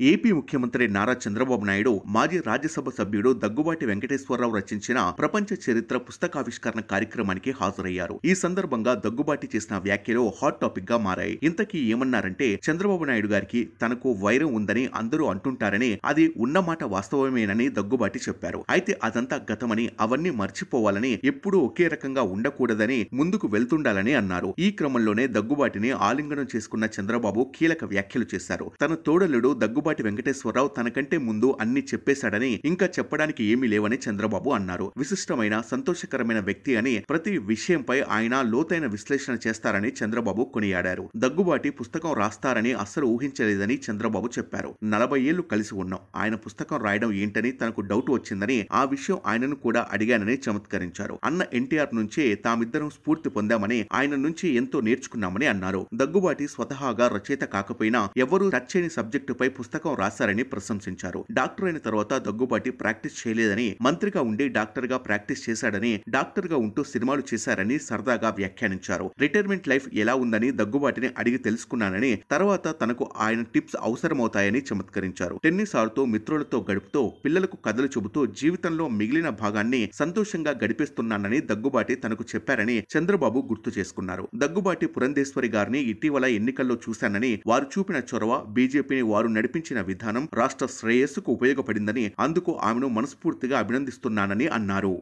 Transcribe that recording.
AP ముఖ్యమంత్రి నారా చంద్రబాబు నాయుడు మాజీ రాజ్యసభ సభ్యుడు దగ్గుబాటి వెంకటేశ్వరరావు రచించిన ప్రపంచ చరిత్ర పుస్తకావిష్కరణ కార్యక్రమానికి హాజరయ్యారు. ఈ సందర్భంగా దగ్గుబాటి చేసిన వ్యాఖ్యలు హాట్ టాపిక్ గా మారాయి. ఇంతకీ ఏమన్నారంటే, చంద్రబాబు నాయుడు గారికి తనకు వైరం ఉందని అందరూ అంటుంటారని, అది ఉన్నమాట వాస్తవమేనని దగ్గుబాటి చెప్పారు. అయితే అదంతా గతమని, అవన్నీ మర్చిపోవాలని, ఎప్పుడూ ఒకే రకంగా ఉండకూడదని, ముందుకు వెళ్తుండాలని అన్నారు. ఈ క్రమంలోనే దగ్గుబాటిని ఆలింగనం చేసుకున్న చంద్రబాబు కీలక వ్యాఖ్యలు చేశారు. తన తోడలుడు దగ్గుబాటి వెంకటేశ్వరరావు తనకంటే ముందు అన్ని చెప్పేశాడని, ఇంకా చెప్పడానికి ఏమీ లేవని చంద్రబాబు అన్నారు. విశిష్టమైన, సంతోషకరమైన వ్యక్తి అని, ప్రతి విషయంపై ఆయన లోతైన విశ్లేషణ చేస్తారని చంద్రబాబు కొనియాడారు. దగ్గుబాటి పుస్తకం రాస్తారని అస్సలు ఊహించలేదని చంద్రబాబు చెప్పారు. 40 ఏళ్లు కలిసి ఉన్నాం, ఆయన పుస్తకం రాయడం ఏంటని తనకు డౌట్ వచ్చిందని, ఆ విషయం ఆయనను కూడా అడిగానని చమత్కరించారు. అన్న ఎన్టీఆర్ నుంచే తామిద్దరం స్ఫూర్తి పొందామని, ఆయన నుంచి ఎంతో నేర్చుకున్నామని అన్నారు. దగ్గుబాటి స్వతహాగా రచయిత కాకపోయినా ఎవరూ టచ్ చేయని సబ్జెక్టుపై పుస్తకం రాశారని ప్రశంసించారు. డాక్టర్ అయిన తర్వాత దగ్గుబాటి ప్రాక్టీస్ చేయలేదని, మంత్రిగా ఉండి డాక్టర్ గా ప్రాక్టీస్ చేశాడని, డాక్టర్ గా ఉంటూ సినిమాలు చేశారని సరదాగా వ్యాఖ్యానించారు. రిటైర్మెంట్ లైఫ్ ఎలా ఉందని దగ్గుబాటిని అడిగి తెలుసుకున్నానని, తర్వాత తనకు ఆయన టిప్స్ అవసరమవుతాయని చమత్కరించారు. టెన్నిస్ ఆడుతూ, మిత్రులతో గడుపుతూ, పిల్లలకు కథలు చెబుతూ జీవితంలో మిగిలిన భాగాన్ని సంతోషంగా గడిపేస్తున్నానని దగ్గుబాటి తనకు చెప్పారని చంద్రబాబు గుర్తు చేసుకున్నారు. దగ్గుబాటి పురంధేశ్వరి గారిని ఇటీవల ఎన్నికల్లో చూశానని, వారు చూపిన చొరవ, బీజేపీని వారు నడిపించిన విధానం రాష్ట్ర శ్రేయస్సుకు ఉపయోగపడిందని, అందుకు ఆమెను మనస్ఫూర్తిగా అభినందిస్తున్నానని అన్నారు.